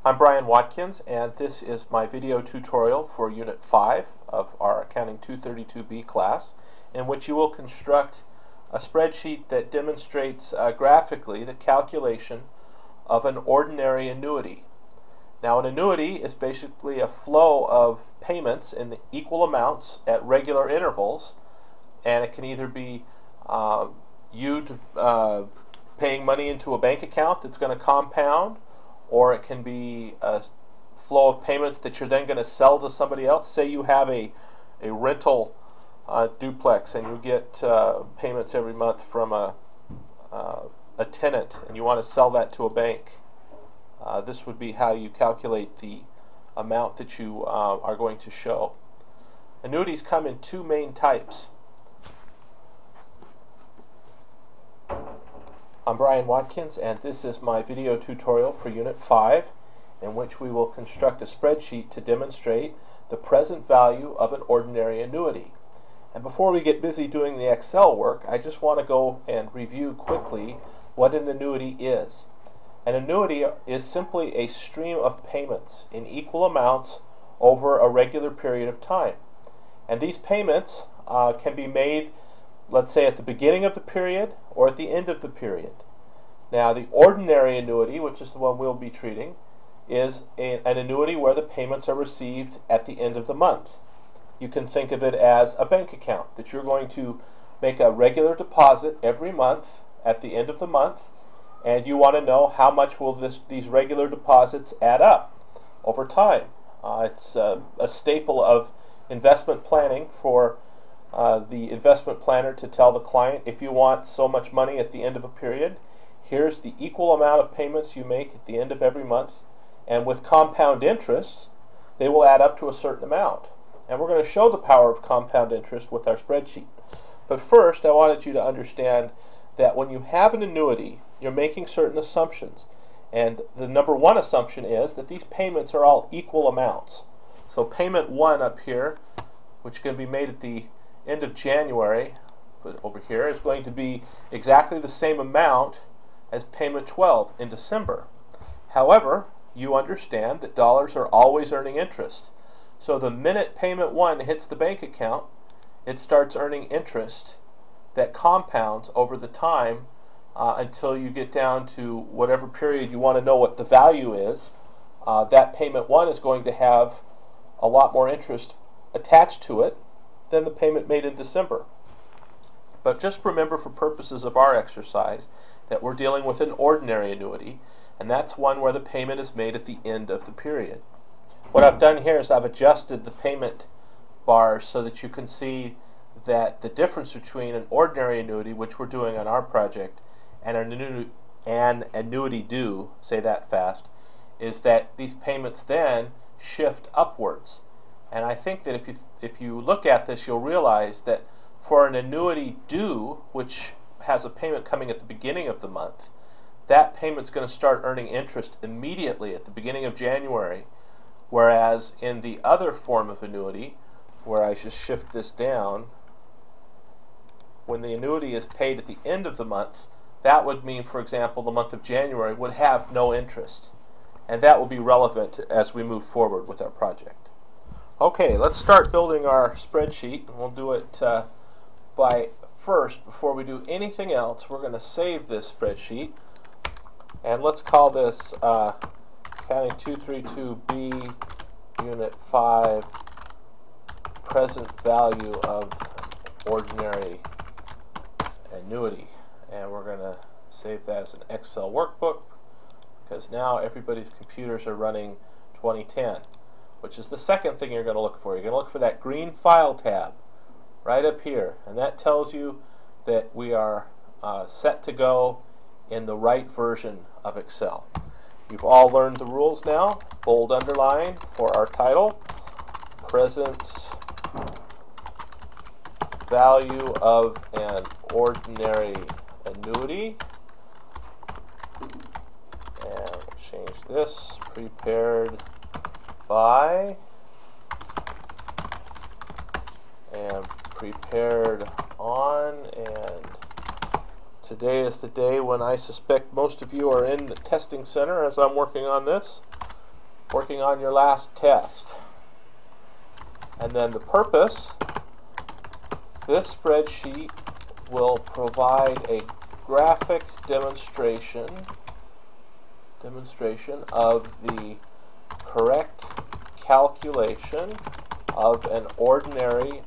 I'm Brian Watkins, and this is my video tutorial for Unit 5 of our Accounting 232B class, in which you will construct a spreadsheet that demonstrates graphically the calculation of an ordinary annuity. Now, an annuity is basically a flow of payments in the equal amounts at regular intervals, and it can either be paying money into a bank account that's going to compound, or it can be a flow of payments that you're then going to sell to somebody else. Say you have a rental duplex and you get payments every month from a tenant, and you want to sell that to a bank. This would be how you calculate the amount that you are going to show. Annuities come in two main types. I'm Brian Watkins, and this is my video tutorial for Unit 5, in which we will construct a spreadsheet to demonstrate the present value of an ordinary annuity. And before we get busy doing the Excel work, I just want to go and review quickly what an annuity is. An annuity is simply a stream of payments in equal amounts over a regular period of time. And these payments can be made, let's say, at the beginning of the period or at the end of the period. Now, the ordinary annuity, which is the one we'll be treating, is an annuity where the payments are received at the end of the month. You can think of it as a bank account, that you're going to make a regular deposit every month at the end of the month, and you want to know how much will these regular deposits add up over time. It's a staple of investment planning for the investment planner to tell the client, if you want so much money at the end of a period, here's the equal amount of payments you make at the end of every month, and with compound interest, they will add up to a certain amount. And we're going to show the power of compound interest with our spreadsheet. But first, I wanted you to understand that when you have an annuity, you're making certain assumptions. And the number one assumption is that these payments are all equal amounts. So payment 1 up here, which is going to be made at the end of January, put it over here, is going to be exactly the same amount as payment 12 in December. However, you understand that dollars are always earning interest. So the minute payment 1 hits the bank account, it starts earning interest that compounds over the time until you get down to whatever period you want to know what the value is. That payment 1 is going to have a lot more interest attached to it than the payment made in December. But just remember, for purposes of our exercise, that we're dealing with an ordinary annuity, and that's one where the payment is made at the end of the period. What I've done here is I've adjusted the payment bars so that you can see that the difference between an ordinary annuity, which we're doing on our project, and an annuity due, say that fast, is that these payments then shift upwards. And I think that if you look at this, you'll realize that for an annuity due, which has a payment coming at the beginning of the month, that payment's going to start earning interest immediately at the beginning of January, whereas in the other form of annuity, where I just shift this down, when the annuity is paid at the end of the month, that would mean, for example, the month of January would have no interest. And that will be relevant as we move forward with our project. Okay, let's start building our spreadsheet. We'll do it before we do anything else, we're going to save this spreadsheet. And let's call this Accounting 232B Unit 5 Present Value of Ordinary Annuity. And we're going to save that as an Excel workbook, because now everybody's computers are running 2010, which is the second thing you're going to look for. You're going to look for that green File tab right up here, and that tells you that we are set to go in the right version of Excel. You've all learned the rules now. Bold underline for our title, present value of an ordinary annuity, and we'll change this, prepared by, and prepared on, and today is the day when I suspect most of you are in the testing center as I'm working on this. working on your last test. And then the purpose, this spreadsheet will provide a graphic demonstration of the correct calculation of an ordinary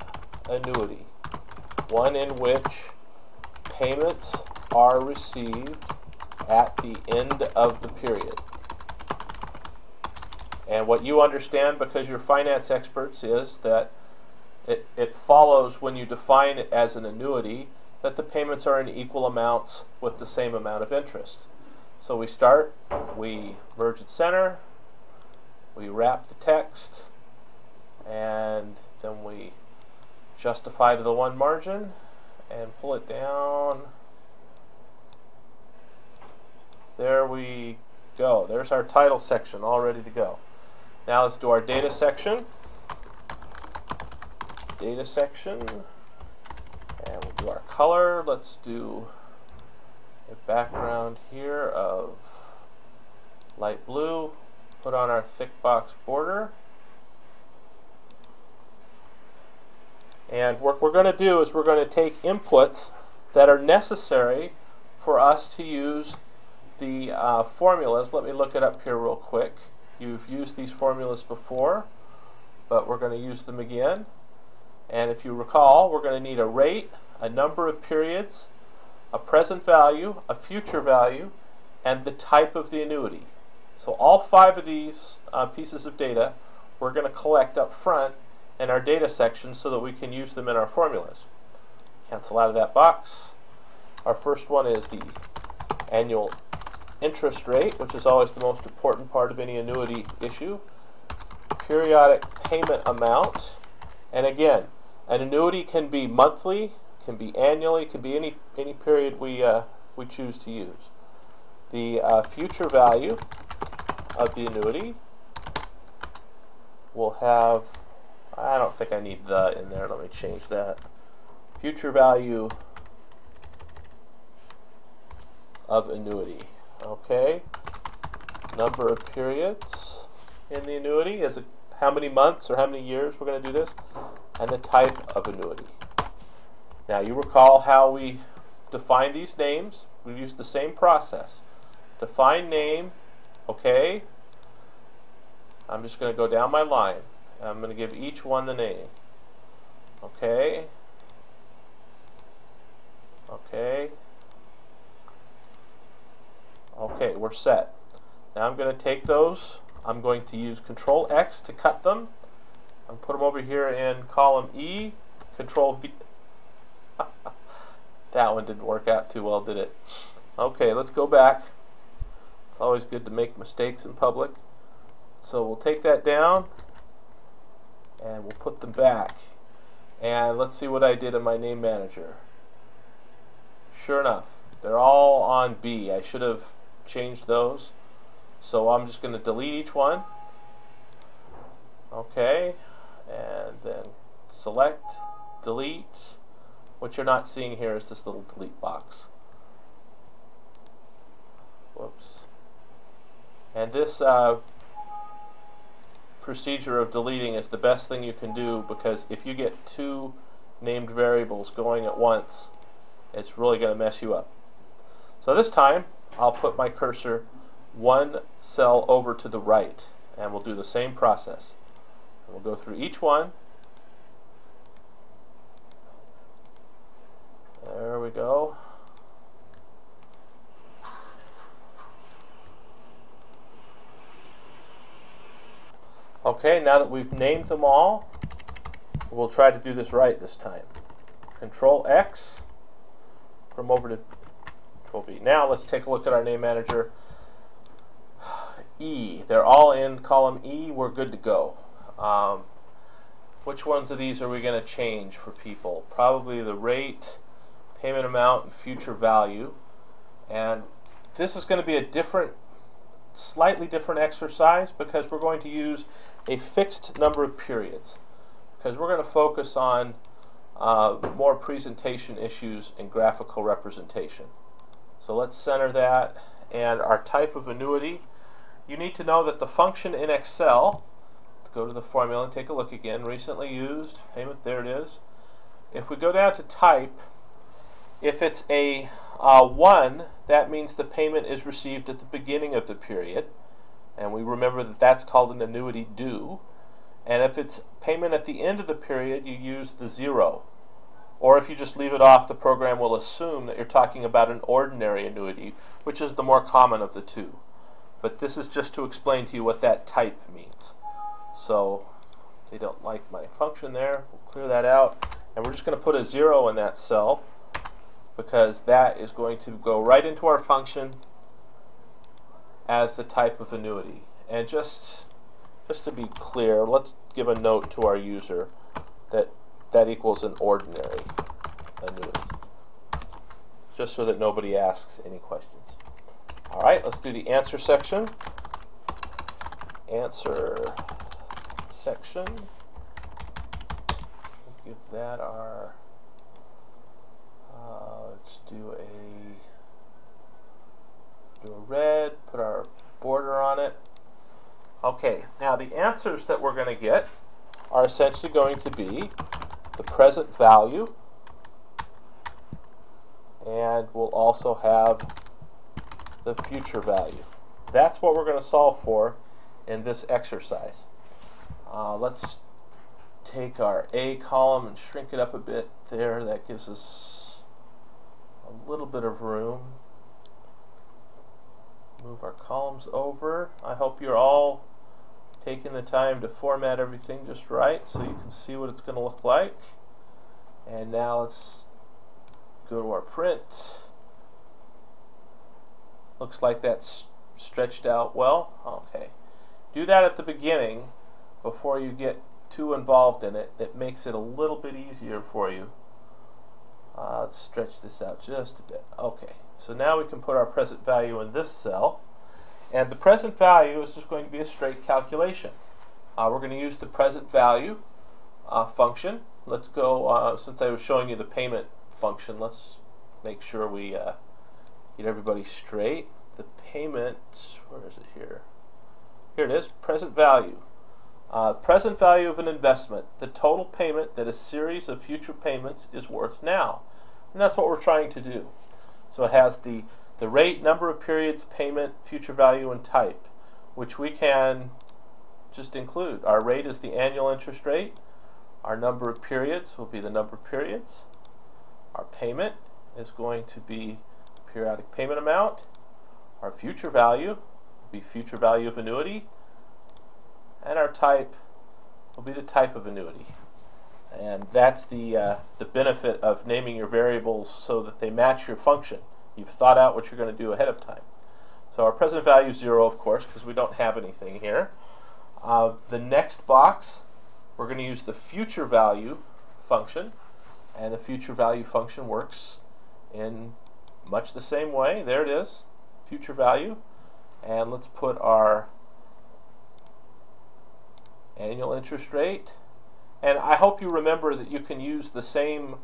annuity, one in which payments are received at the end of the period. And what you understand, because you're finance experts, is that it follows when you define it as an annuity that the payments are in equal amounts with the same amount of interest. So we start, we merge and center, we wrap the text, and then we justify to the one margin and pull it down. There we go. There's our title section all ready to go. Now let's do our data section. Data section. And we'll do our color. Let's do a background here of light blue. Put on our thick box border. And what we're going to do is we're going to take inputs that are necessary for us to use the formulas. Let me look it up here real quick. You've used these formulas before, but we're going to use them again. And if you recall, we're going to need a rate, a number of periods, a present value, a future value, and the type of the annuity. So all 5 of these pieces of data we're going to collect up front in our data section so that we can use them in our formulas. Cancel out of that box. Our first one is the annual interest rate, which is always the most important part of any annuity issue. Periodic payment amount. And again, an annuity can be monthly, can be annually, can be any period we choose to use. The future value of the annuity will have, I don't think I need the in there, let me change that. Future value of annuity. Okay. Number of periods in the annuity, is it how many months or how many years we're going to do this, and the type of annuity. Now you recall how we define these names. We've used the same process. Define name, okay. I'm just going to go down my line. I'm going to give each one the name. Okay. Okay. Okay, we're set. Now I'm going to take those. I'm going to use Control X to cut them. I'll put them over here in column E. Control V. That one didn't work out too well, did it? Okay, let's go back. It's always good to make mistakes in public. So we'll take that down and we'll put them back. And let's see what I did in my name manager. Sure enough, they're all on B. I should have changed those. So I'm just going to delete each one. Okay, and then select, delete. What you're not seeing here is this little delete box. Whoops. And this procedure of deleting is the best thing you can do, because if you get 2 named variables going at once, it's really going to mess you up. So this time I'll put my cursor 1 cell over to the right, and we'll do the same process. We'll go through each one. There we go. Okay, now that we've named them all, we'll try to do this right this time. Control X, put them over to Control V. Now let's take a look at our name manager. E, they're all in column E, we're good to go. Which ones of these are we going to change for people? Probably the rate, payment amount, and future value. And this is going to be a slightly different exercise, because we're going to use a fixed number of periods, because we're going to focus on more presentation issues and graphical representation. So let's center that. And our type of annuity, you need to know that the function in Excel, let's go to the formula and take a look again, recently used, payment, there it is. If we go down to type, if it's a 1, that means the payment is received at the beginning of the period, and we remember that that's called an annuity due. And if it's payment at the end of the period, you use the 0. Or if you just leave it off, the program will assume that you're talking about an ordinary annuity, which is the more common of the two. But this is just to explain to you what that type means. So they don't like my function there. We'll clear that out. And we're just going to put a 0 in that cell, because that is going to go right into our function as the type of annuity. And just to be clear, let's give a note to our user that that equals an ordinary annuity, just so that nobody asks any questions. All right, let's do the answer section. Answer section. Give that our, let's do a red, put our border on it. Okay, now the answers that we're going to get are essentially going to be the present value, and we'll also have the future value. That's what we're going to solve for in this exercise. Let's take our A column and shrink it up a bit there. That gives us a little bit of room. Move our columns over. I hope you're all taking the time to format everything just right so you can see what it's going to look like. And now let's go to our print. Looks like that's stretched out well. Okay. Do that at the beginning before you get too involved in it. It makes it a little bit easier for you. Let's stretch this out just a bit. Okay. So now we can put our present value in this cell. And the present value is just going to be a straight calculation. We're going to use the present value function. Let's go, since I was showing you the payment function, let's make sure we get everybody straight. The payment, where is it here? Here it is, present value. Present value of an investment, the total payment that a series of future payments is worth now. And that's what we're trying to do. So it has the rate, number of periods, payment, future value, and type, which we can just include. Our rate is the annual interest rate. Our number of periods will be the number of periods. Our payment is going to be periodic payment amount. Our future value will be future value of annuity. And our type will be the type of annuity. And that's the benefit of naming your variables so that they match your function. You've thought out what you're going to do ahead of time. So our present value is 0, of course, because we don't have anything here. The next box, we're going to use the future value function. And the future value function works in much the same way. There it is, future value. And let's put our annual interest rate. And I hope you remember that you can use the same,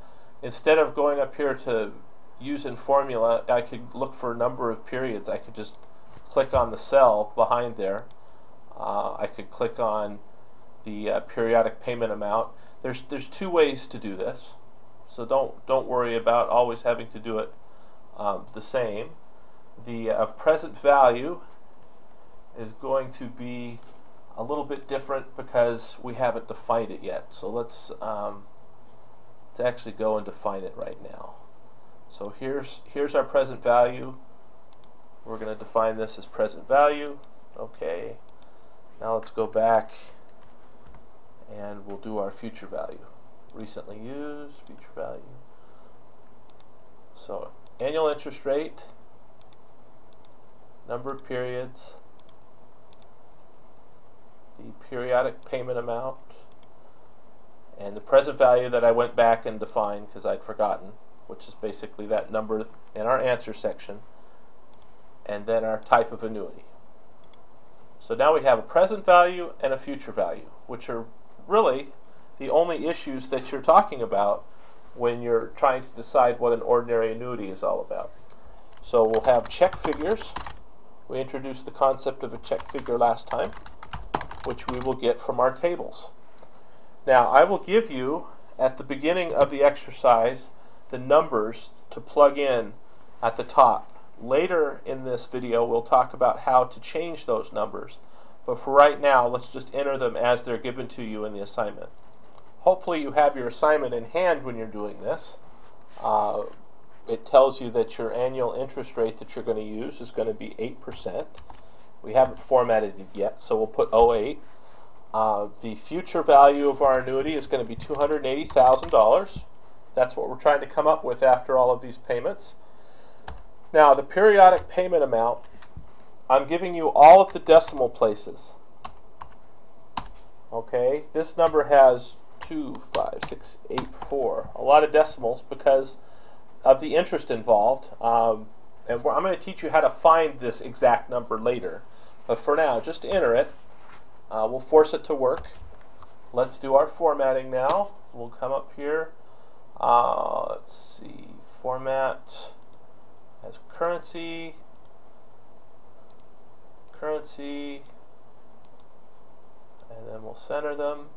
instead of going up here to use in formula, I could look for a number of periods. I could just click on the cell behind there. I could click on the periodic payment amount. There's two ways to do this, so don't worry about always having to do it the same. The present value is going to be a little bit different because we haven't defined it yet. So let's actually go and define it right now. So here's our present value. We're going to define this as present value. Okay. Now let's go back and we'll do our future value. Recently used, future value. So annual interest rate, number of periods, the periodic payment amount, and the present value that I went back and defined because I'd forgotten, which is basically that number in our answer section, and then our type of annuity. So now we have a present value and a future value, which are really the only issues that you're talking about when you're trying to decide what an ordinary annuity is all about. So we'll have check figures, We introduced the concept of a check figure last time, which we will get from our tables. Now, I will give you, at the beginning of the exercise, the numbers to plug in at the top. Later in this video, we'll talk about how to change those numbers. But for right now, let's just enter them as they're given to you in the assignment. Hopefully you have your assignment in hand when you're doing this. It tells you that your annual interest rate that you're going to use is going to be 8%. We haven't formatted it yet, so we'll put 08. The future value of our annuity is going to be $280,000. That's what we're trying to come up with after all of these payments. Now, the periodic payment amount, I'm giving you all of the decimal places. Okay, this number has 2, 5, 6, 8, 4. A lot of decimals because of the interest involved. And I'm going to teach you how to find this exact number later. But for now, just enter it. We'll force it to work. Let's do our formatting now. We'll come up here. Let's see, format as currency, and then we'll center them.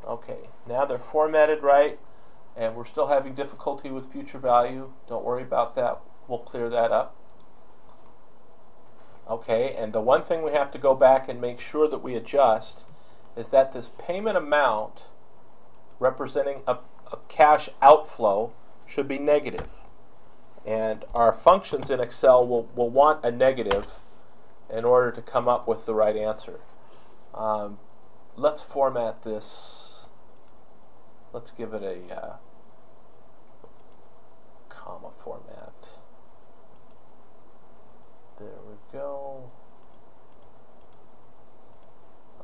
Okay, now they're formatted right, and we're still having difficulty with future value. Don't worry about that. We'll clear that up. Okay, and the one thing we have to go back and make sure that we adjust is that this payment amount representing a cash outflow should be negative. And our functions in Excel will want a negative in order to come up with the right answer. Let's format this. Let's give it a comma format. There we go.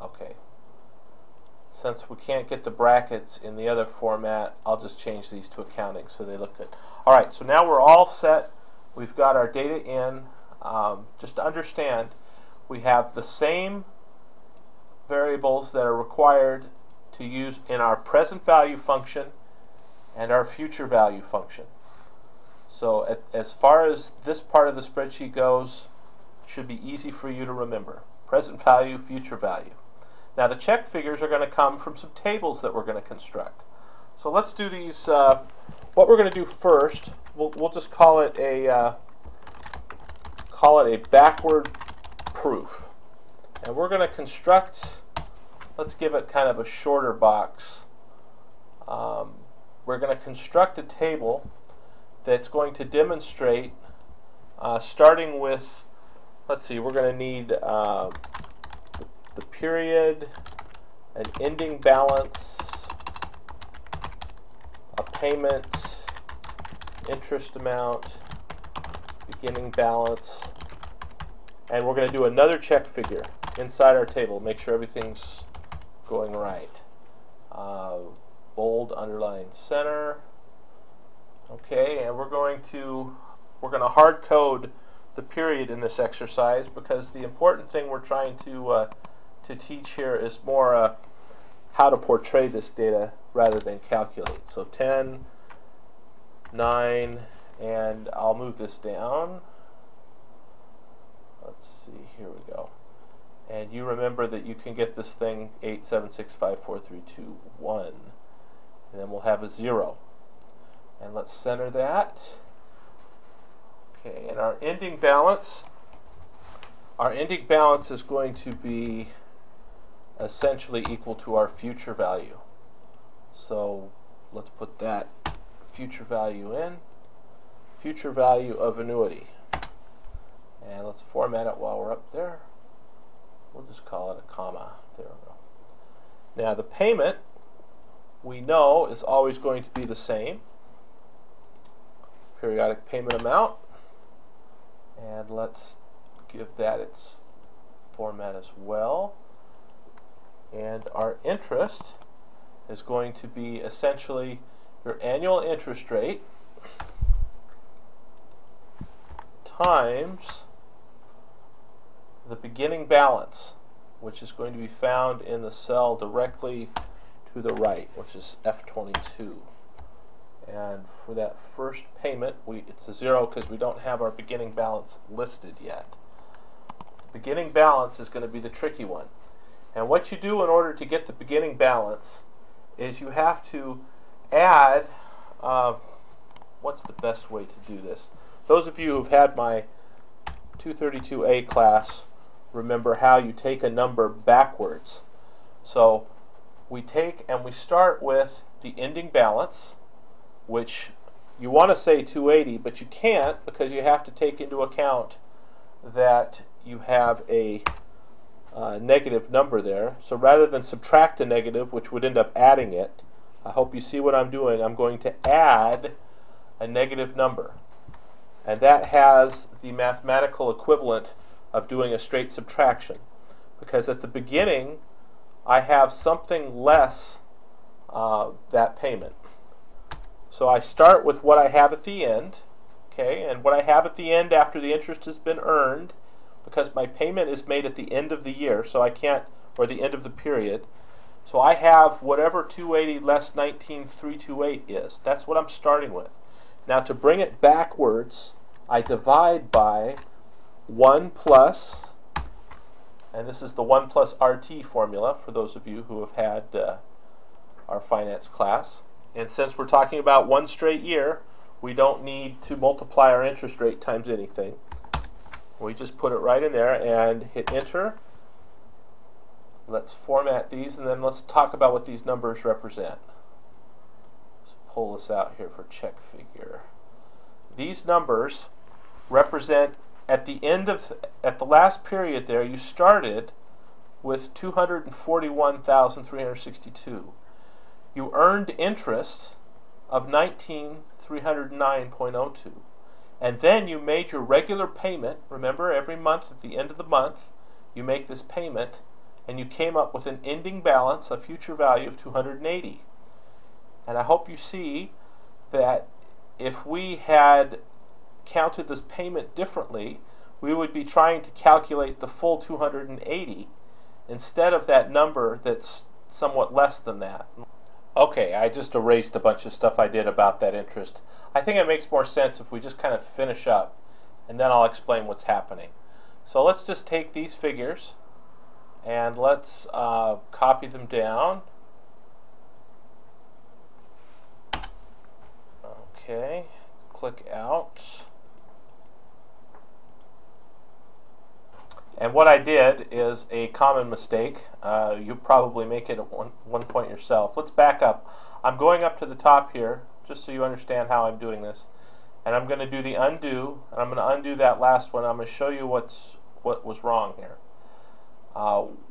Okay. Since we can't get the brackets in the other format, I'll just change these to accounting so they look good. Alright, so now we're all set. We've got our data in. Just to understand, we have the same variables that are required to use in our present value function and our future value function. So as far as this part of the spreadsheet goes, it should be easy for you to remember. Present value, future value. Now the check figures are going to come from some tables that we're going to construct. So let's do these. What we're going to do first, we'll just call it a backward proof, and we're going to construct. Let's give it kind of a shorter box. We're going to construct a table that's going to demonstrate, starting with, let's see, we're going to need the period, an ending balance, a payment, interest amount, beginning balance, and we're going to do another check figure inside our table. Make sure everything's going right. Bold, underline, center. Okay, and we're going to hard code the period in this exercise because the important thing we're trying to teach here is more how to portray this data rather than calculate. So 10, 9, and I'll move this down. Let's see, here we go. And you remember that you can get this thing 8, 7, 6, 5, 4, 3, 2, 1. And then we'll have a 0. And let's center that. Okay, and our ending balance is going to be essentially equal to our future value. So let's put that future value in. Future value of annuity. And let's format it while we're up there. We'll just call it a comma. There we go. Now the payment, we know, is always going to be the same. Periodic payment amount. And let's give that its format as well. And our interest is going to be essentially your annual interest rate times the beginning balance, which is going to be found in the cell directly to the right, which is F22. And for that first payment, it's a 0 because we don't have our beginning balance listed yet. Beginning balance is going to be the tricky one. And what you do in order to get the beginning balance is you have to add, what's the best way to do this? Those of you who've had my 232A class remember how you take a number backwards. So we take and we start with the ending balance, which you want to say 280, but you can't because you have to take into account that you have a negative number there. So rather than subtract a negative, which would end up adding it, I hope you see what I'm doing. I'm going to add a negative number. And that has the mathematical equivalent of doing a straight subtraction. Because at the beginning, I have something less that payment. So I start with what I have at the end, okay, and what I have at the end after the interest has been earned, because my payment is made at the end of the year, so I can't, or the end of the period. So I have whatever 280 less 19,328 is. That's what I'm starting with. Now to bring it backwards, I divide by 1 plus, and this is the 1 plus RT formula for those of you who have had our finance class. And since we're talking about one straight year, we don't need to multiply our interest rate times anything. We just put it right in there and hit enter. Let's format these and then let's talk about what these numbers represent. Let's pull this out here for check figure. These numbers represent at the last period there, you started with 241,362. You earned interest of 19,309.02. And then you made your regular payment. Remember, every month at the end of the month, you make this payment, and you came up with an ending balance, a future value of 280. And I hope you see that if we had counted this payment differently, we would be trying to calculate the full 280 instead of that number that's somewhat less than that. Okay, I just erased a bunch of stuff I did about that interest. I think it makes more sense if we just kind of finish up, and then I'll explain what's happening. So let's just take these figures and let's copy them down. Okay, click out. And what I did is a common mistake. You probably make it at one point yourself. Let's back up. I'm going up to the top here, just so you understand how I'm doing this. And I'm going to do the undo, and I'm going to undo that last one. I'm going to show you what was wrong here.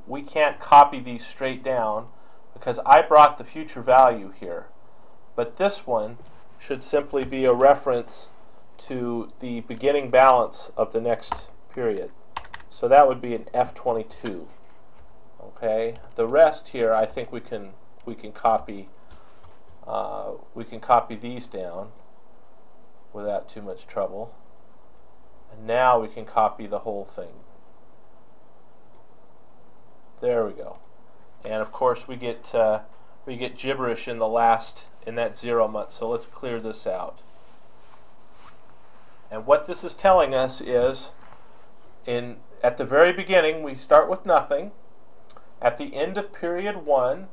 We can't copy these straight down because I brought the future value here. But this one should simply be a reference to the beginning balance of the next period. So that would be an F22. Okay. The rest here, I think we can copy. We can copy these down without too much trouble. And now we can copy the whole thing. There we go. And of course we get gibberish in that 0 month. So let's clear this out. And what this is telling us is, at the very beginning, we start with nothing. At the end of period 1,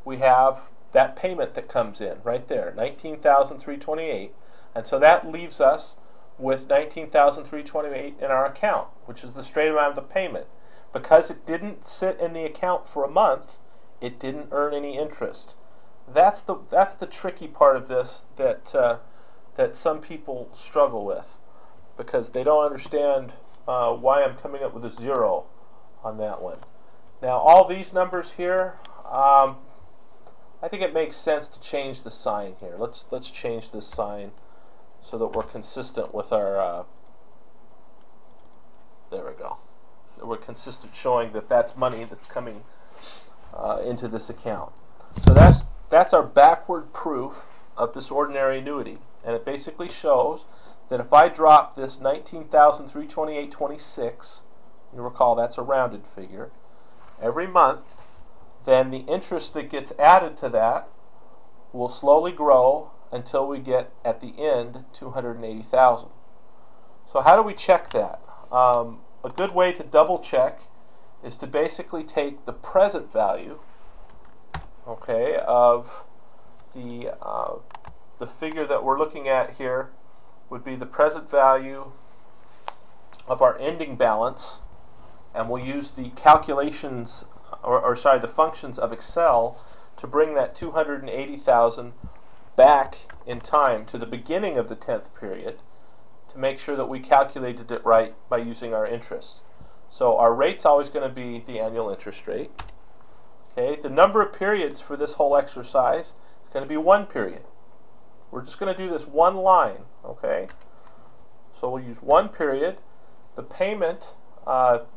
we have that payment that comes in right there, 19,328. And so that leaves us with 19,328 in our account, which is the straight amount of the payment. Because it didn't sit in the account for a month, it didn't earn any interest. That's the tricky part of this that some people struggle with, because they don't understand why I'm coming up with a 0 on that one. Now all these numbers here, I think it makes sense to change the sign here. Let's change this sign so that we're consistent with our. There we go. We're consistent, showing that that's money that's coming into this account. So that's our backward proof of this ordinary annuity, and it basically shows that if I drop this 19,328.26, you recall that's a rounded figure, every month, then the interest that gets added to that will slowly grow until we get at the end 280,000. So how do we check that? A good way to double check is to basically take the present value, okay, of the figure that we're looking at here would be the present value of our ending balance, and we'll use the calculations, or sorry, the functions of Excel to bring that 280,000 back in time to the beginning of the 10th period to make sure that we calculated it right by using our interest. So our rate's always going to be the annual interest rate. Okay, the number of periods for this whole exercise is going to be 1 period. We're just going to do this one line, okay? So we'll use 1 period. The payment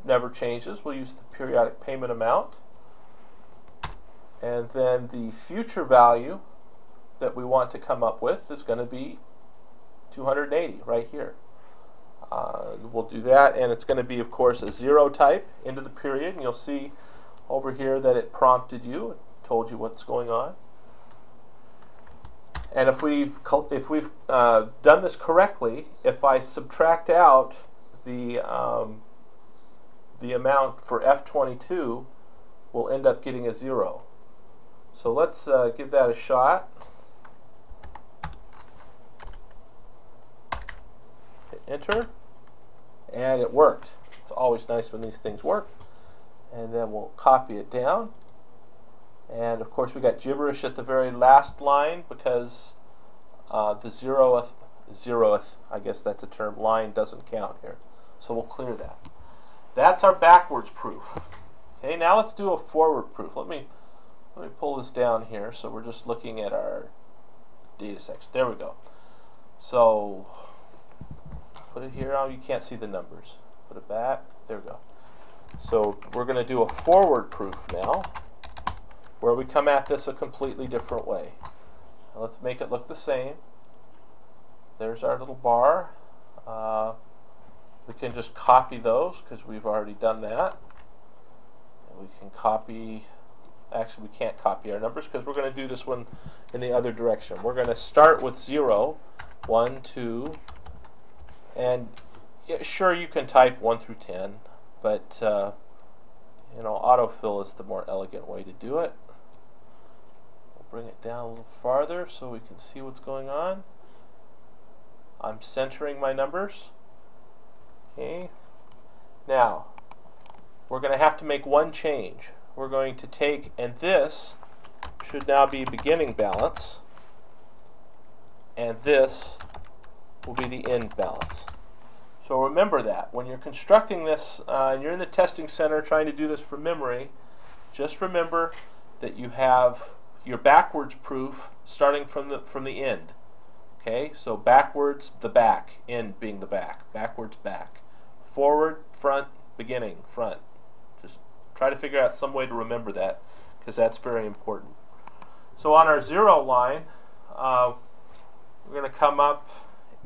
never changes. We'll use the periodic payment amount. And then the future value that we want to come up with is going to be 280 right here. We'll do that, and it's going to be, of course, a 0 type into the period, and you'll see over here that it prompted you, it told you what's going on. And if we've done this correctly, if I subtract out the amount for F22, we'll end up getting a 0. So let's give that a shot. Hit enter, and it worked. It's always nice when these things work. And then we'll copy it down. And of course we got gibberish at the very last line because the zeroth, I guess that's a term, line doesn't count here. So we'll clear that. That's our backwards proof. Okay, now let's do a forward proof. Let me pull this down here so we're just looking at our data section. There we go. So put it here. Oh, you can't see the numbers. Put it back. There we go. So we're going to do a forward proof now, where we come at this a completely different way. Now let's make it look the same. There's our little bar. We can just copy those because we've already done that. And we can copy, actually we can't copy our numbers because we're going to do this one in the other direction. We're going to start with 0, 1, 2, and yeah, sure, you can type 1 through 10, but you know, autofill is the more elegant way to do it. We'll bring it down a little farther so we can see what's going on. I'm centering my numbers. Okay. Now, we're going to have to make one change. We're going to take, and this should now be beginning balance, and this will be the end balance. So remember that. When you're constructing this, and you're in the testing center trying to do this from memory, just remember that you have your backwards proof starting from the end. Okay, so backwards, the back, end being the back, backwards, back. Forward, front, beginning, front. Just try to figure out some way to remember that, because that's very important. So on our 0 line, we're going to come up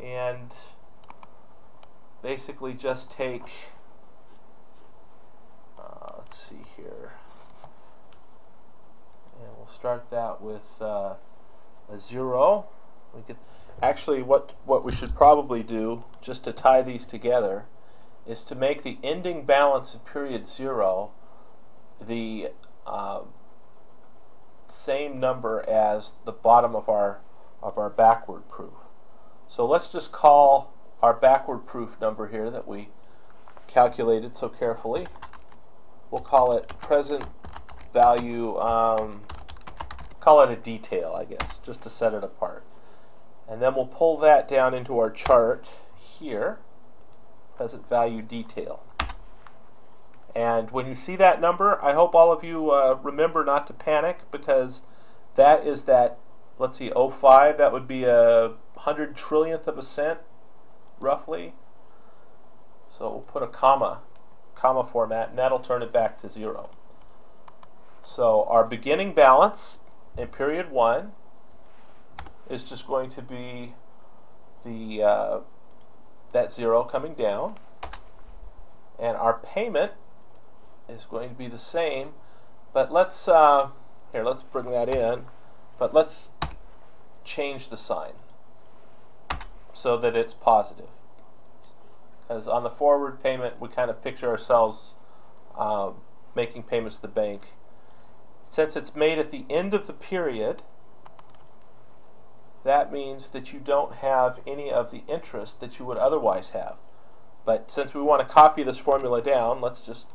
and basically just take, let's see here, and we'll start that with a 0. Actually, what we should probably do, just to tie these together, is to make the ending balance of period 0 the same number as the bottom of our backward proof. So let's just call our backward proof number here that we calculated so carefully. We'll call it present value, call it a detail, I guess, just to set it apart. And then we'll pull that down into our chart here, present value detail. And when you see that number, I hope all of you remember not to panic, because that is that, let's see, 05, that would be a 100 trillionth of a cent, roughly. So we'll put a comma format, and that'll turn it back to 0. So our beginning balance in period 1 is just going to be the that 0 coming down, and our payment is going to be the same, but let's here, let's bring that in, but let's change the sign so that it's positive. Because on the forward payment, we kind of picture ourselves making payments to the bank. Since it's made at the end of the period, that means that you don't have any of the interest that you would otherwise have. But since we want to copy this formula down, let's just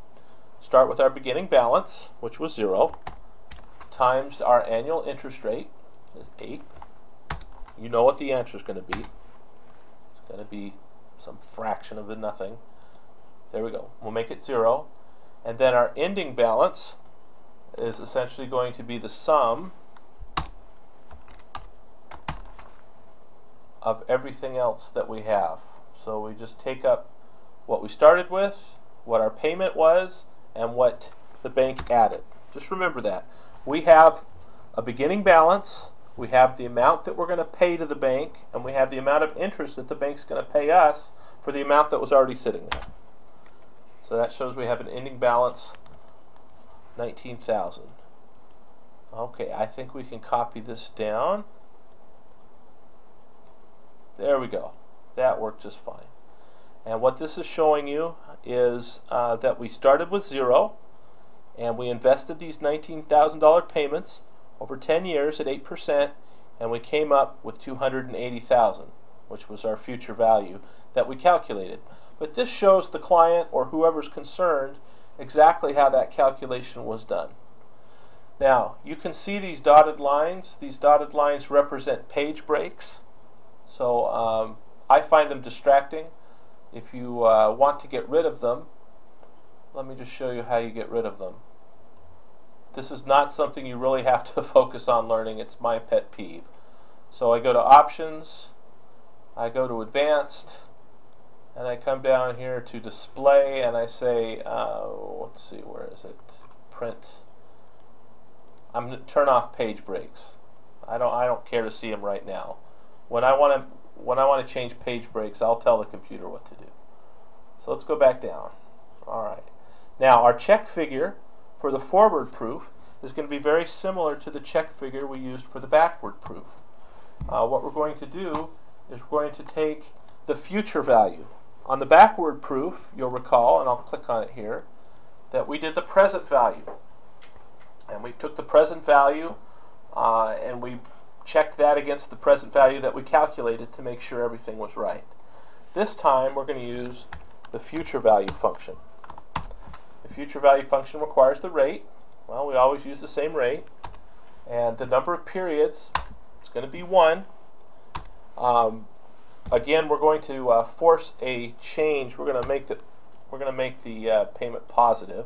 start with our beginning balance, which was 0, times our annual interest rate is 8. You know what the answer is going to be. It's going to be some fraction of the nothing. There we go. We'll make it 0. And then our ending balance is essentially going to be the sum of everything else that we have. So we just take up what we started with, what our payment was, and what the bank added. Just remember that. We have a beginning balance, we have the amount that we're going to pay to the bank, and we have the amount of interest that the bank's going to pay us for the amount that was already sitting there. So that shows we have an ending balance, 19,000. Okay, I think we can copy this down. There we go. That worked just fine. And what this is showing you is that we started with 0, and we invested these $19,000 payments over 10 years at 8%, and we came up with $280,000, which was our future value that we calculated. But this shows the client or whoever's concerned exactly how that calculation was done. Now, you can see these dotted lines. These dotted lines represent page breaks. So I find them distracting. If you want to get rid of them, let me just show you how you get rid of them. This is not something you really have to focus on learning. It's my pet peeve. So I go to Options, I go to Advanced, and I come down here to Display, and I say, let's see, where is it? Print. I'm going to turn off page breaks. I don't care to see them right now. When I want to change page breaks, I'll tell the computer what to do. So let's go back down. All right. Now our check figure for the forward proof is going to be very similar to the check figure we used for the backward proof. What we're going to do is we're going to take the future value. On the backward proof, you'll recall, and I'll click on it here, that we did the present value. And we took the present value and we checked that against the present value that we calculated to make sure everything was right. This time we're going to use the future value function. The future value function requires the rate. Well, we always use the same rate. And the number of periods, it's going to be 1. Again, we're going to force a change. We're going to make the payment positive.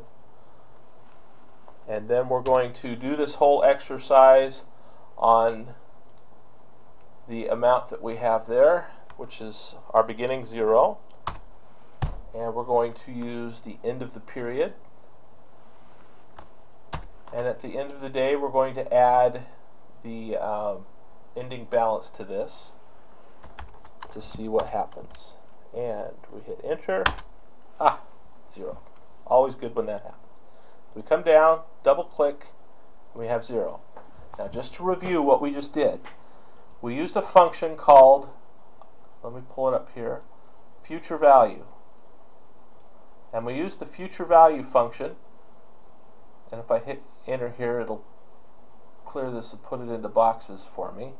And then we're going to do this whole exercise on the amount that we have there, which is our beginning 0. And we're going to use the end of the period. And at the end of the day, we're going to add the ending balance to this to see what happens. And we hit enter. 0. Always good when that happens. We come down, double click, and we have 0. Now just to review what we just did, we used a function called, let me pull it up here, future value. And we used the future value function, and if I hit enter here, it'll clear this and put it into boxes for me.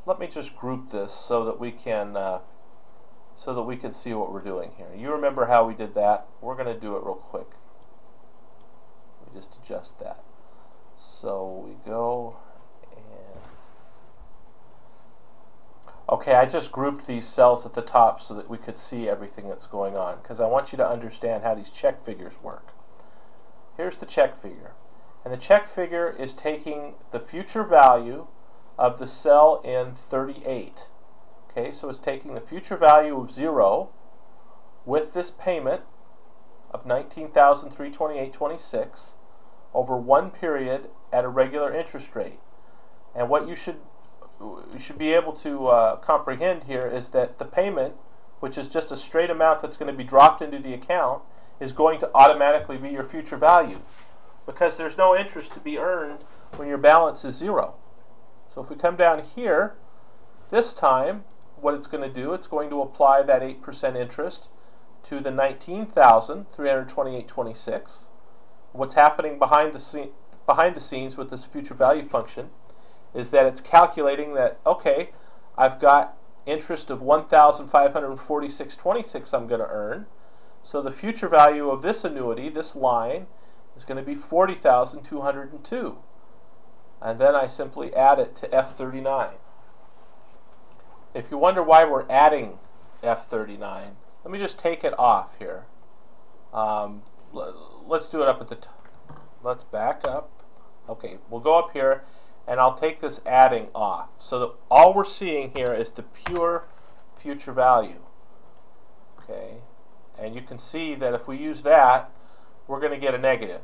Let me just group this so that we can see what we're doing here. You remember how we did that? We're going to do it real quick. Let me just adjust that. So we go and okay, I just grouped these cells at the top so that we could see everything that's going on, because I want you to understand how these check figures work. Here's the check figure. And the check figure is taking the future value of the cell in 38. Okay, so it's taking the future value of 0 with this payment of $19,328.26 over one period at a regular interest rate. And what you should be able to comprehend here is that the payment, which is just a straight amount that's going to be dropped into the account, is going to automatically be your future value. because there's no interest to be earned when your balance is 0. So if we come down here, this time what it's going to do, it's going to apply that 8% interest to the $19,328.26. What's happening behind the scenes with this future value function is that it's calculating that, okay, I've got interest of $1,546.26 I'm going to earn. So the future value of this annuity, this line, is going to be $40,202. And then I simply add it to F39. If you wonder why we're adding F39, let me just take it off here. Let's do it up at the top. Let's back up. Okay, we'll go up here, and I'll take this adding off. So that all we're seeing here is the pure future value. Okay, and you can see that if we use that, we're going to get a negative.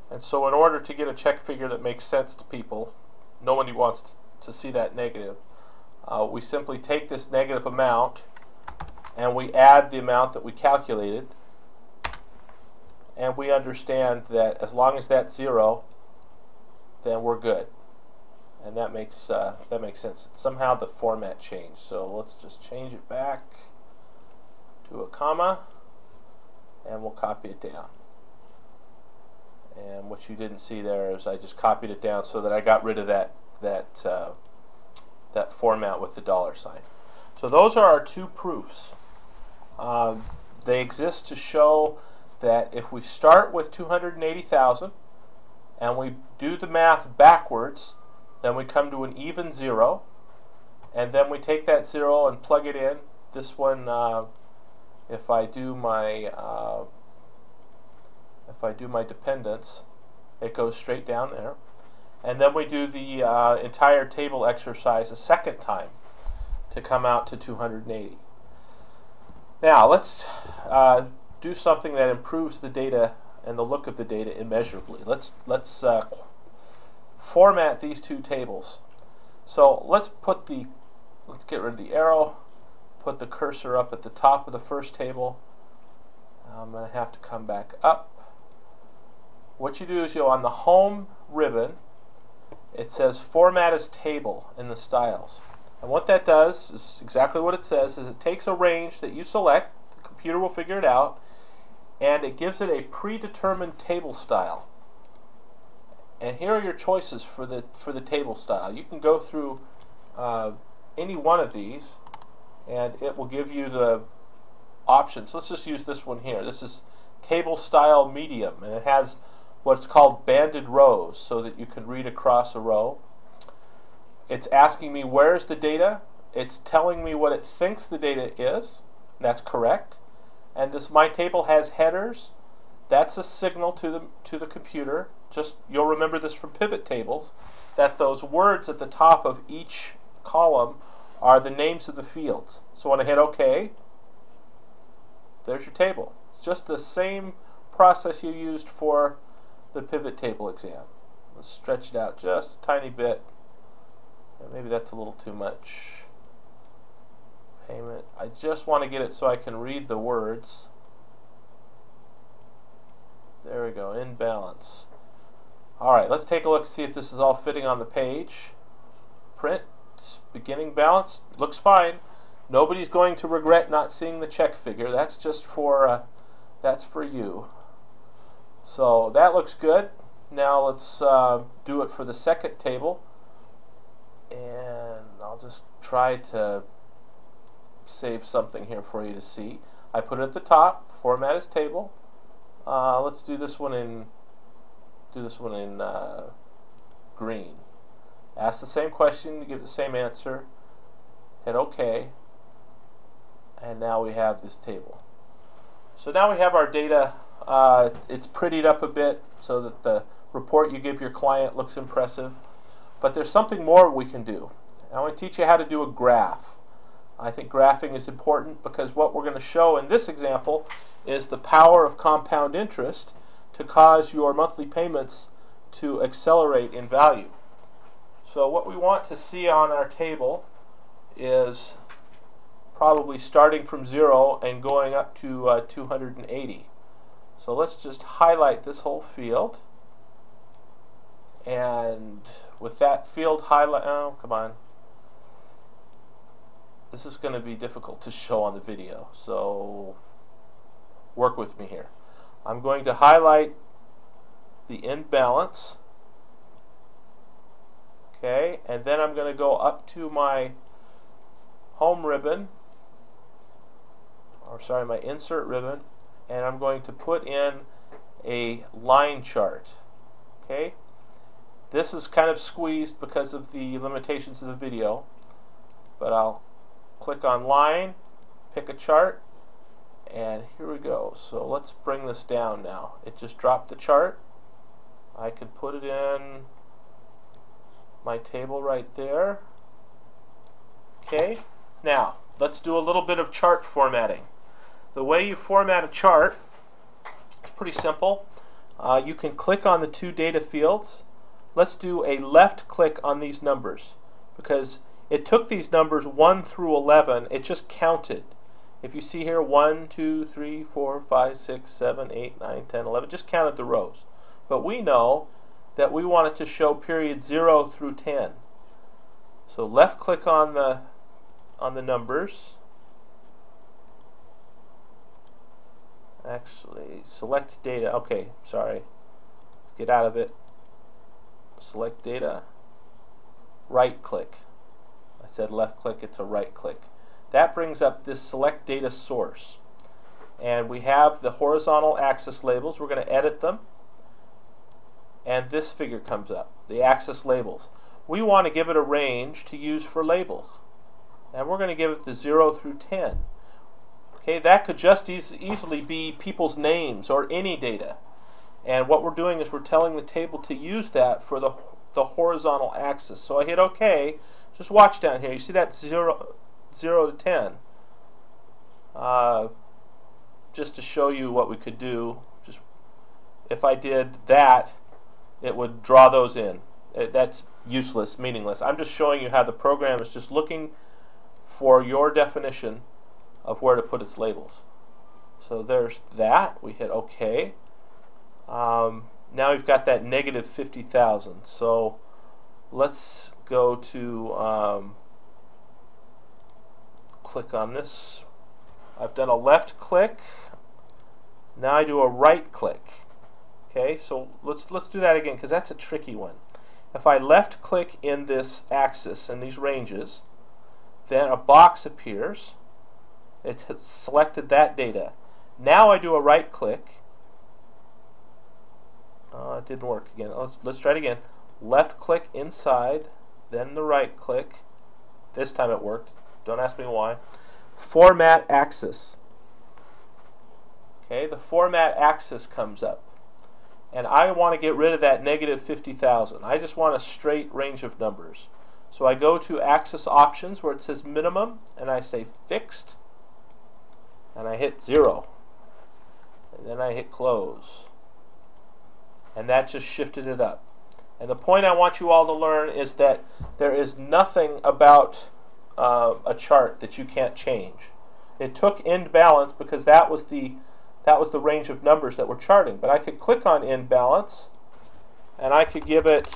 And so in order to get a check figure that makes sense to people, nobody wants to see that negative, we simply take this negative amount and we add the amount that we calculated, and we understand that as long as that's 0, then we're good. And that makes sense. Somehow the format changed, so let's just change it back to a comma, and we'll copy it down. And what you didn't see there is I just copied it down so that I got rid of that format with the $sign. So those are our two proofs. They exist to show that if we start with 280,000 and we do the math backwards, then we come to an even 0, and then we take that 0 and plug it in. This one, if I do my dependents, it goes straight down there. And then we do the entire table exercise a second time to come out to 280. Now let's do something that improves the data and the look of the data immeasurably. Let's format these two tables. So let's get rid of the arrow, put the cursor up at the top of the first table. I'm going to have to come back up. What you do is on the home ribbon, it says format as table in the styles. And what that does is exactly what it says, is it takes a range that you select, the computer will figure it out, and it gives it a predetermined table style. And here are your choices for the table style. You can go through any one of these and it will give you the options. Let's just use this one here. This is table style medium, and it has what's called banded rows so that you can read across a row. It's asking me where's the data. It's telling me what it thinks the data is. That's correct. And this my table has headers. That's a signal to the computer. Just you'll remember this from pivot tables, that those words at the top of each column are the names of the fields. So when I hit OK, there's your table. It's just the same process you used for the pivot table exam. Let's stretch it out just a tiny bit. Maybe that's a little too much. Payment. I just want to get it so I can read the words. There we go, in balance. Alright, let's take a look and see if this is all fitting on the page. Print, beginning balance, looks fine. Nobody's going to regret not seeing the check figure. That's just for, that's for you. So that looks good. Now let's do it for the second table. And I'll just try to save something here for you to see. I put it at the top, format as table. Let's do this one in green. Ask the same question, give the same answer, hit OK, and now we have this table. So now we have our data. It's prettied up a bit so that the report you give your client looks impressive. But there's something more we can do. I want to teach you how to do a graph. I think graphing is important because what we're going to show in this example is the power of compound interest to cause your monthly payments to accelerate in value. So what we want to see on our table is probably starting from 0 and going up to 280. So let's just highlight this whole field. And with that field highlight, oh, come on. This is going to be difficult to show on the video, so work with me here. I'm going to highlight the end balance. Okay, and then I'm going to go up to my home ribbon, or sorry, my insert ribbon, and I'm going to put in a line chart. Okay, this is kind of squeezed because of the limitations of the video, but I'll click on line, pick a chart, and here we go. So let's bring this down now. It just dropped the chart. I could put it in my table right there. Okay, now let's do a little bit of chart formatting. The way you format a chart is pretty simple. You can click on the two data fields. Let's do a left click on these numbers, because it took these numbers 1 through 11. It just counted. If you see here 1, 2, 3, 4, 5, 6, 7, 8, 9, 10, 11, just counted the rows. But we know that we want it to show period 0 through 10. So left click on the numbers. Actually, select data. Okay, sorry. Let's get out of it. Select data. Right click. I said left click, it's a right click. That brings up this select data source. And we have the horizontal axis labels. We're going to edit them. And this figure comes up, the axis labels. We want to give it a range to use for labels. And we're going to give it the 0 through 10. Okay, that could just easily be people's names or any data. And what we're doing is we're telling the table to use that for the horizontal axis. So I hit OK. Just watch down here. You see that 0 to 10? Just to show you what we could do, just if I did that, it would draw those in. That's useless, meaningless. I'm just showing you how the program is just looking for your definition of where to put its labels. So there's that. We hit OK. Now we've got that negative 50,000. So let's go to click on this. I've done a left click. Now I do a right click. Okay, so let's do that again, because that's a tricky one. If I left click in this axis and these ranges, then a box appears. It's selected that data. Now I do a right click. It didn't work again. Let's try it again. Left click inside, then the right click. This time it worked. Don't ask me why. Format axis. Okay, the format axis comes up. And I want to get rid of that negative 50,000. I just want a straight range of numbers. So I go to axis options where it says minimum, and I say fixed, and I hit 0. And then I hit close. And that just shifted it up. And the point I want you all to learn is that there is nothing about a chart that you can't change. It took end balance because that was the range of numbers that we're charting. But I could click on end balance, and I could give it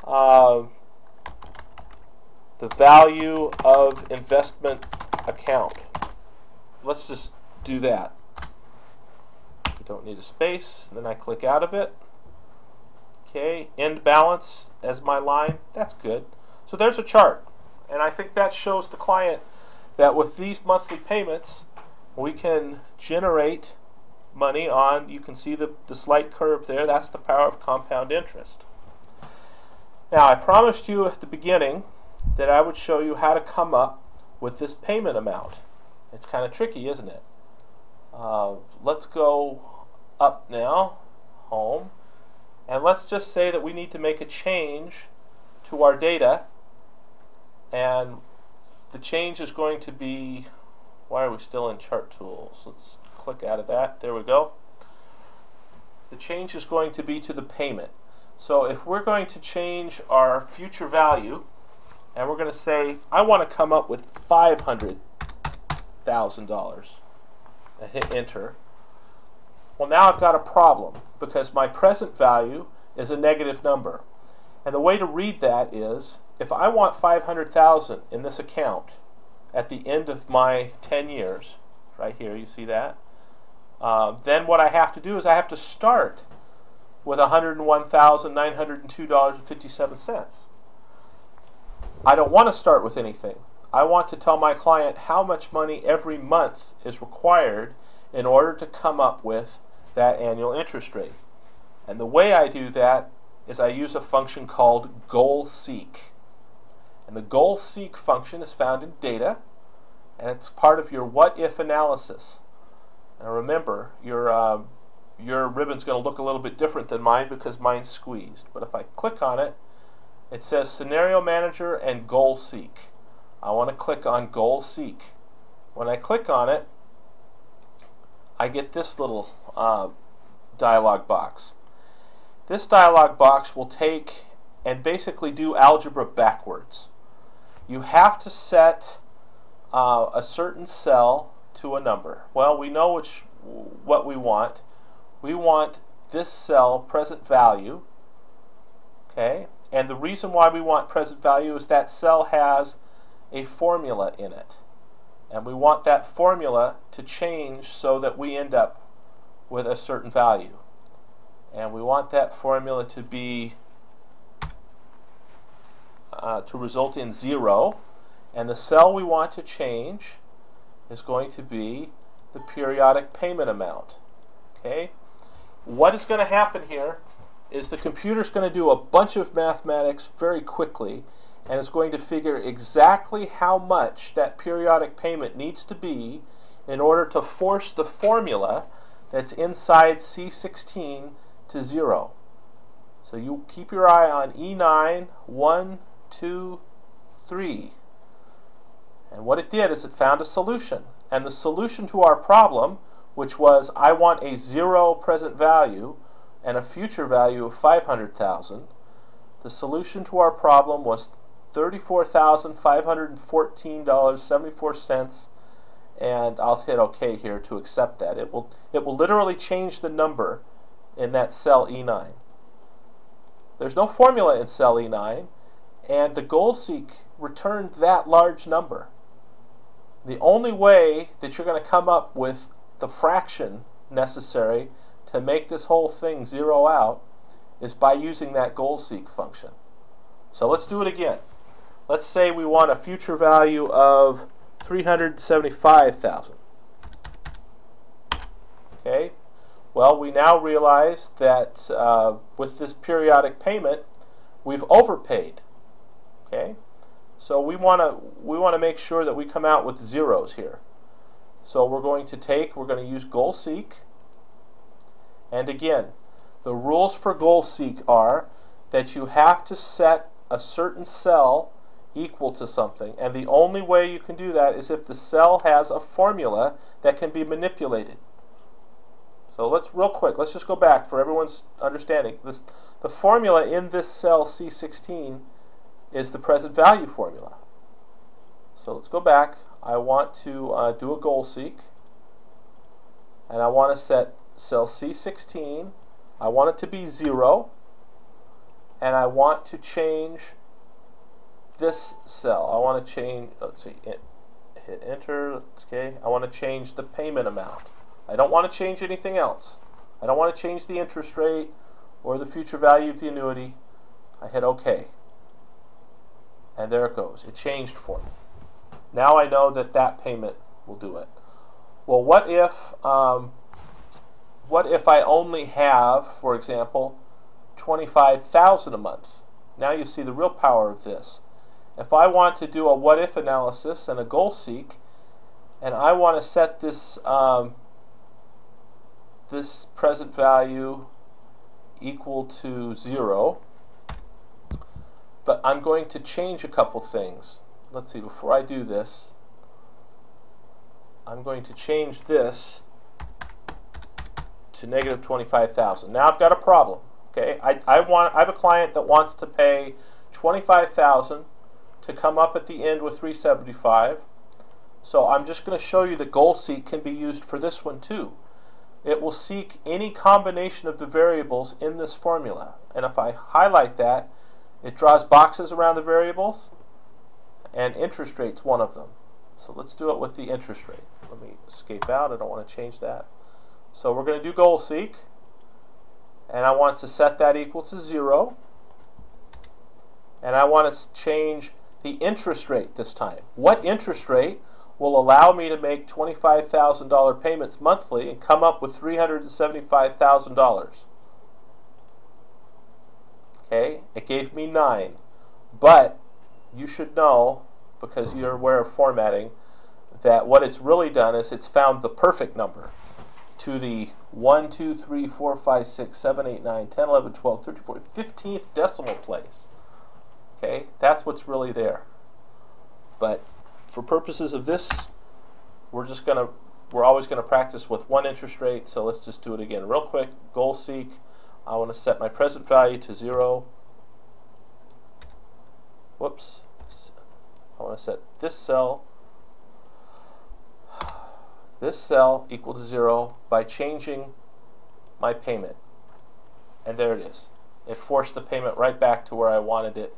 the value of investment account. Let's just do that. We don't need a space. Then I click out of it. Okay, end balance as my line. That's good. So there's a chart. And I think that shows the client that with these monthly payments, we can generate money on, you can see the slight curve there. That's the power of compound interest. Now, I promised you at the beginning that I would show you how to come up with this payment amount. It's kind of tricky, isn't it? Let's go up now, home, and let's just say that we need to make a change to our data, and the change is going to be, why are we still in chart tools? Let's click out of that. There we go. The change is going to be to the payment. So if we're going to change our future value, and we're going to say, I want to come up with $500,000, and hit enter. Well, now I've got a problem because my present value is a negative number. And the way to read that is, if I want 500,000 in this account at the end of my 10 years, right here, you see that? Then what I have to do is I have to start with $101,902.57. I don't want to start with anything. I want to tell my client how much money every month is required in order to come up with that annual interest rate. And the way I do that is I use a function called goal seek. And the goal seek function is found in data, and it's part of your what if analysis. Now remember, your ribbon's going to look a little bit different than mine because mine's squeezed. But if I click on it, it says Scenario Manager and Goal Seek. I want to click on Goal Seek. When I click on it, I get this little dialog box. This dialog box will take and basically do algebra backwards. You have to set a certain cell to a number. Well, we know what we want. We want this cell, present value. Okay? And the reason why we want present value is that cell has a formula in it. And we want that formula to change so that we end up with a certain value. And we want that formula to be to result in 0. And the cell we want to change is going to be the periodic payment amount. Okay? What is going to happen here is the computer's going to do a bunch of mathematics very quickly, and it's going to figure exactly how much that periodic payment needs to be in order to force the formula that's inside C16 to 0. So you keep your eye on E9, 1, 2, 3. And what it did is it found a solution. And the solution to our problem, which was I want a 0 present value and a future value of 500,000, the solution to our problem was $34,514.74, and I'll hit OK here to accept that. It will literally change the number in that cell E9. There's no formula in cell E9, and the goal seek returned that large number. The only way that you're going to come up with the fraction necessary to make this whole thing zero out is by using that goal seek function. So let's do it again. Let's say we want a future value of 375,000. Okay? Well, we now realize that with this periodic payment, we've overpaid. Okay? So we want to make sure that we come out with zeros here. So we're going to use goal seek. And again, the rules for goal seek are that you have to set a certain cell equal to something, and the only way you can do that is if the cell has a formula that can be manipulated. So real quick, let's just go back for everyone's understanding. The formula in this cell C16 is the present value formula. So let's go back. I want to do a goal seek, and I want to set cell C16. I want it to be 0, and I want to change this cell. I want to change, let's see, hit enter, okay. I want to change the payment amount. I don't want to change anything else. I don't want to change the interest rate or the future value of the annuity. I hit OK. And there it goes. It changed for me. Now I know that that payment will do it. Well, what if I only have, for example, 25,000 a month? Now you see the real power of this. If I want to do a what if analysis and a goal seek, and I want to set this this present value equal to 0, but I'm going to change a couple things. Let's see, before I do this, I'm going to change this to negative 25,000. Now I've got a problem. Okay, I have a client that wants to pay 25,000 to come up at the end with 375. So I'm just going to show you that goal seek can be used for this one too. it will seek any combination of the variables in this formula. And if I highlight that, it draws boxes around the variables, and interest rate's one of them. So let's do it with the interest rate. Let me escape out. I don't want to change that. So we're going to do goal seek, and I want to set that equal to 0. And I want to change the interest rate this time. What interest rate will allow me to make $25,000 payments monthly and come up with $375,000? Okay, it gave me 9. But you should know, because you're aware of formatting, that what it's really done is it's found the perfect number to the 1, 2, 3, 4, 5, 6, 7, 8, 9, 10, 11, 12, 13, 14, 15th decimal place. Okay, that's what's really there. But for purposes of this, we're always gonna practice with one interest rate. So let's just do it again real quick. Goal seek. I want to set my present value to 0. Whoops. I want to set this cell equal to 0 by changing my payment. And there it is. It forced the payment right back to where I wanted it,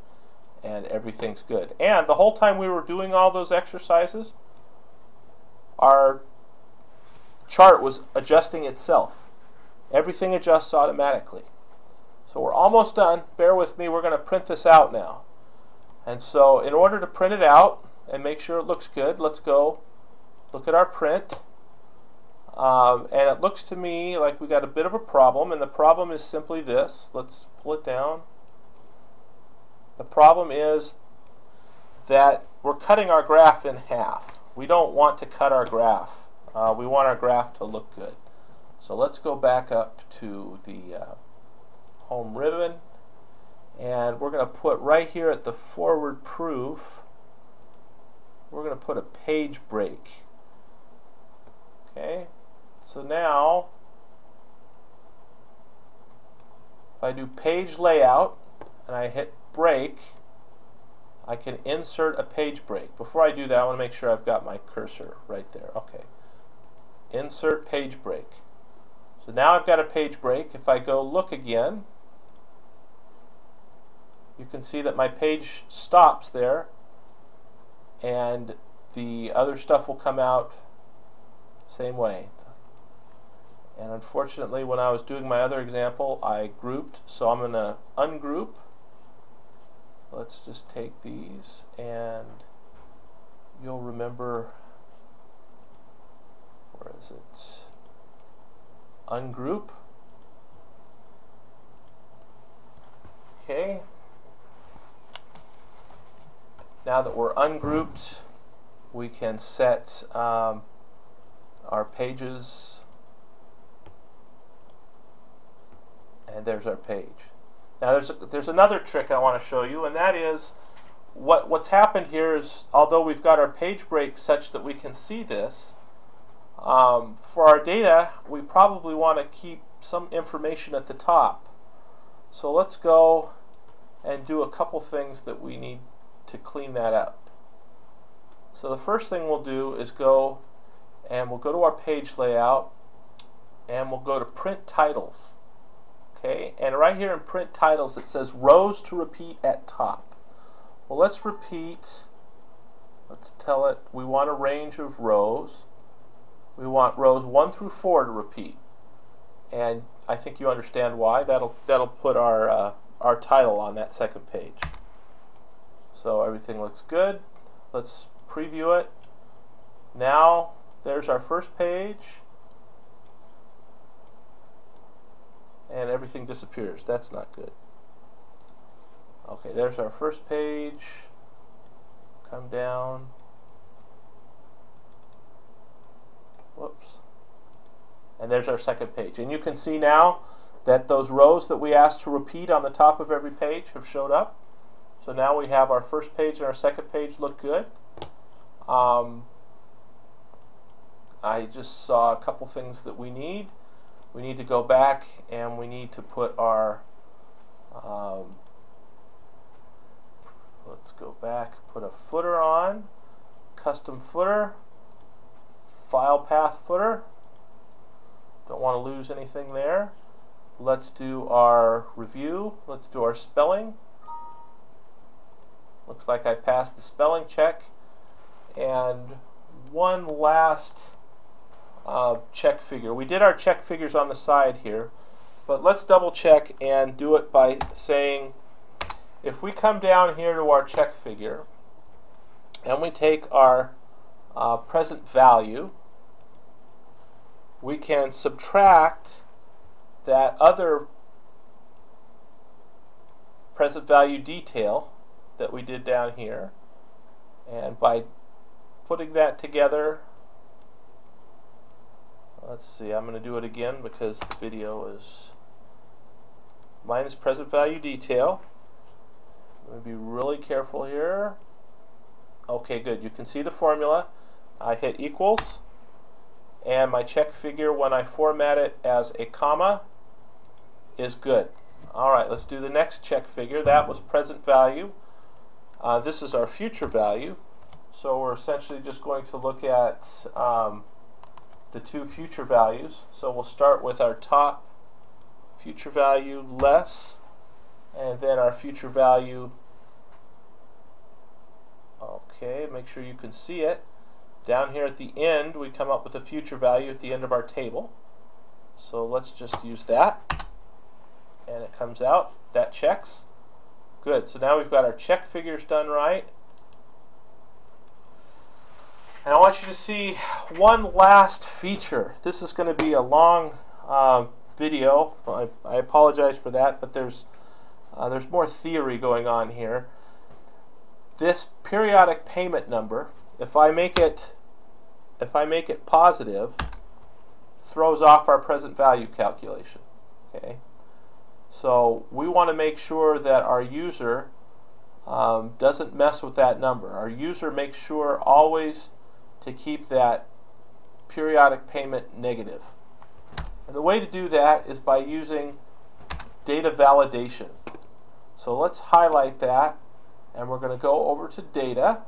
and everything's good. And the whole time we were doing all those exercises, our chart was adjusting itself. Everything adjusts automatically. So we're almost done. Bear with me. We're going to print this out now. And so in order to print it out and make sure it looks good, let's go look at our print. And it looks to me like we got a bit of a problem, and the problem is simply this. Let's pull it down. The problem is that we're cutting our graph in half. We don't want to cut our graph. We want our graph to look good. So let's go back up to the home ribbon, and we're going to put right here at the forward proof, we're going to put a page break. Okay, so now if I do page layout and I hit break, I can insert a page break. Before I do that, I want to make sure I've got my cursor right there. Okay, insert page break. So now I've got a page break. If I go look again, you can see that my page stops there, and the other stuff will come out same way. And unfortunately, when I was doing my other example, I grouped, so I'm going to ungroup. Let's just take these, and you'll remember, where is it? Ungroup. Okay. Now that we're ungrouped, we can set our pages, and there's our page. Now there's another trick I want to show you, and that is what's happened here is, although we've got our page break such that we can see this, for our data we probably want to keep some information at the top. So let's go and do a couple things that we need to clean that up. So the first thing we'll do is go to our page layout, and we'll go to print titles. Okay, and right here in print titles it says rows to repeat at top. Well, let's tell it we want a range of rows. We want rows 1 through 4 to repeat, and I think you understand why. That'll put our title on that second page. So everything looks good. Let's preview it. Now there's our first page, and everything disappears. That's not good. Okay, there's our first page. Come down. Whoops. And there's our second page. And you can see now that those rows that we asked to repeat on the top of every page have showed up. So now we have our first page and our second page look good. I just saw a couple things that we need. We need to go back and we need to put our, let's go back, put a footer on, custom footer, file path footer. Don't want to lose anything there. Let's do our review. Let's do our spelling. Looks like I passed the spelling check. And one last check figure. We did our check figures on the side here, but let's double check and do it by saying, if we come down here to our check figure and we take our present value, we can subtract that other present value detail that we did down here, and by putting that together, let's see, I'm going to do it again because the video is minus present value detail. I'm going to be really careful here. Okay, good. You can see the formula. I hit equals, and my check figure, when I format it as a comma, is good. Alright, let's do the next check figure. That was present value. This is our future value. So we're essentially just going to look at the two future values. So we'll start with our top future value less, and then our future value. Okay, make sure you can see it. Down here at the end, we come up with a future value at the end of our table. So let's just use that. And it comes out. That checks. Good. So now we've got our check figures done right. And I want you to see one last feature. This is going to be a long video. I apologize for that, but there's more theory going on here. This periodic payment number, if I make it positive, throws off our present value calculation. Okay. So we want to make sure that our user doesn't mess with that number. Our user makes sure always to keep that periodic payment negative. And the way to do that is by using data validation. So let's highlight that, and we're going to go over to data.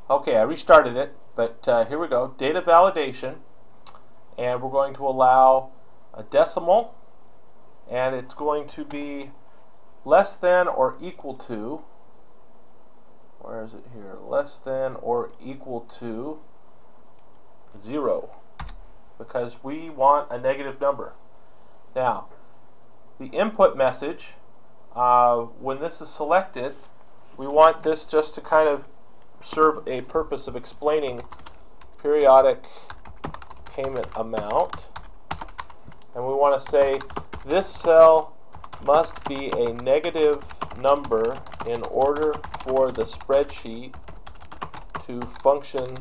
Okay, I restarted it, but here we go. Data validation, and we're going to allow a decimal, and it's going to be less than or equal to, where is it here? Less than or equal to 0, because we want a negative number. Now, the input message, when this is selected, we want this just to kind of serve a purpose of explaining periodic payment amount. And we want to say this cell must be a negative number in order for the spreadsheet to function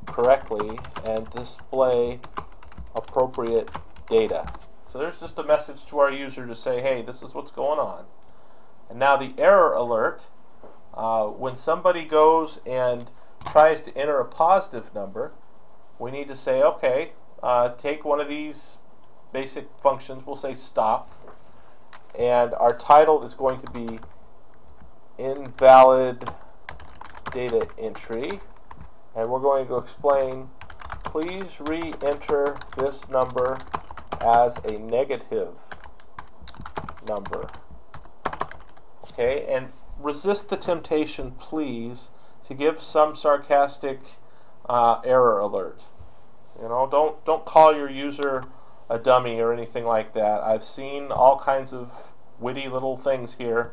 correctly and display appropriate data. So there's just a message to our user to say, hey, this is what's going on. And now the error alert, when somebody goes and tries to enter a positive number, we need to say, okay, take one of these basic functions, we'll say stop, and our title is going to be invalid data entry, and we're going to explain, please re-enter this number as a negative number. Okay, and resist the temptation, please, to give some sarcastic error alert. You know, don't call your user a dummy or anything like that. I've seen all kinds of witty little things here.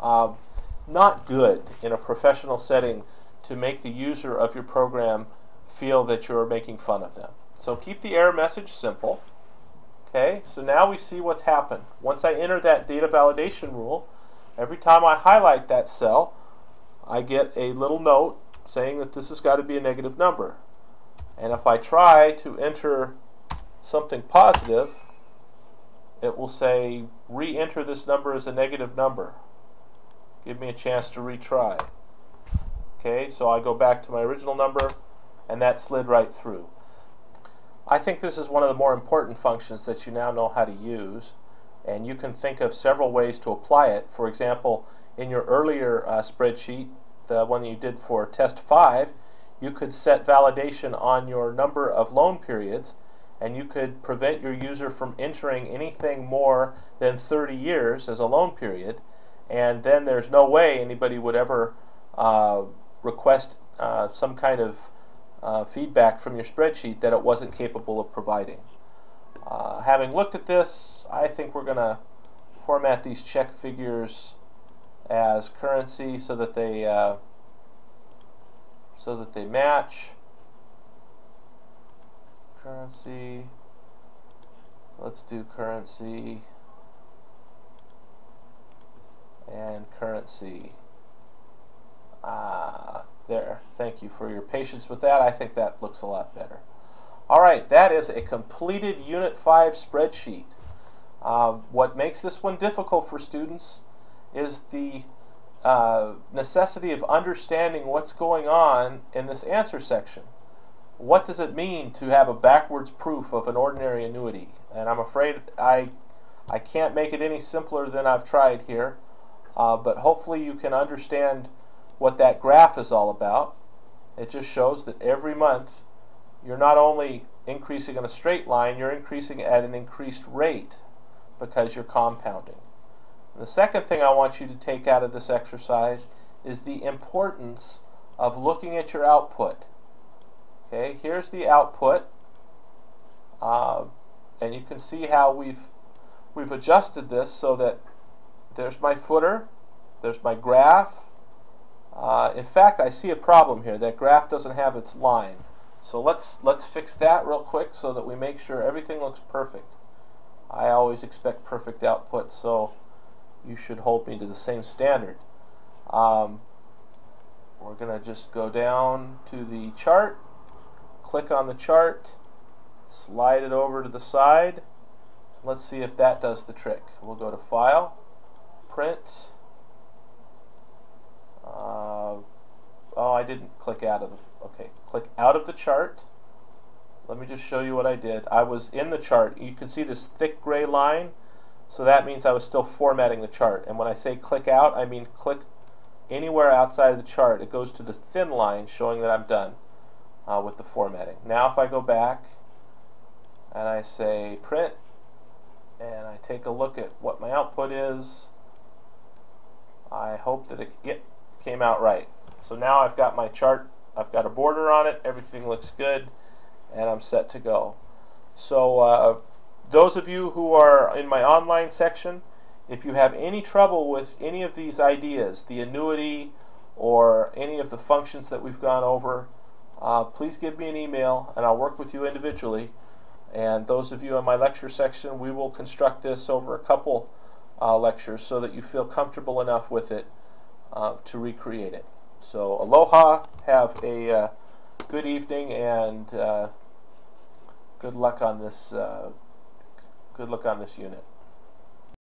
Not good in a professional setting to make the user of your program feel that you're making fun of them. So keep the error message simple. Okay, so now we see what's happened. Once I enter that data validation rule, every time I highlight that cell, I get a little note saying that this has got to be a negative number. And if I try to enter something positive, it will say re-enter this number as a negative number. Give me a chance to retry. Okay, so I go back to my original number, and that slid right through. I think this is one of the more important functions that you now know how to use, and you can think of several ways to apply it. For example, in your earlier spreadsheet, the one you did for test 5, you could set validation on your number of loan periods, and you could prevent your user from entering anything more than 30 years as a loan period, and then there's no way anybody would ever request some kind of feedback from your spreadsheet that it wasn't capable of providing. Having looked at this, I think we're going to format these check figures as currency so that they match. Currency. Let's do currency and currency. There. Thank you for your patience with that. I think that looks a lot better. Alright, that is a completed Unit 5 spreadsheet. What makes this one difficult for students is the necessity of understanding what's going on in this answer section. What does it mean to have a backwards proof of an ordinary annuity? And I'm afraid I can't make it any simpler than I've tried here, but hopefully you can understand what that graph is all about. It just shows that every month you're not only increasing in a straight line, you're increasing at an increased rate because you're compounding. And the second thing I want you to take out of this exercise is the importance of looking at your output. Okay, here's the output, and you can see how we've adjusted this so that there's my footer, there's my graph. In fact, I see a problem here. That graph doesn't have its line. So let's fix that real quick so that we make sure everything looks perfect. I always expect perfect output, so you should hold me to the same standard. We're going to just go down to the chart, click on the chart, slide it over to the side. Let's see if that does the trick. We'll go to File, Print. Oh, I didn't click out of the... Okay, click out of the chart. Let me just show you what I did. I was in the chart. You can see this thick gray line, so that means I was still formatting the chart. And when I say click out, I mean click anywhere outside of the chart. It goes to the thin line showing that I'm done with the formatting. Now if I go back and I say print and I take a look at what my output is, I hope that it came out right. So now I've got my chart, I've got a border on it, everything looks good, and I'm set to go. So those of you who are in my online section, if you have any trouble with any of these ideas, the annuity or any of the functions that we've gone over, please give me an email and I'll work with you individually. And those of you in my lecture section, we will construct this over a couple lectures so that you feel comfortable enough with it to recreate it. So aloha, have a good evening, and good luck on this unit.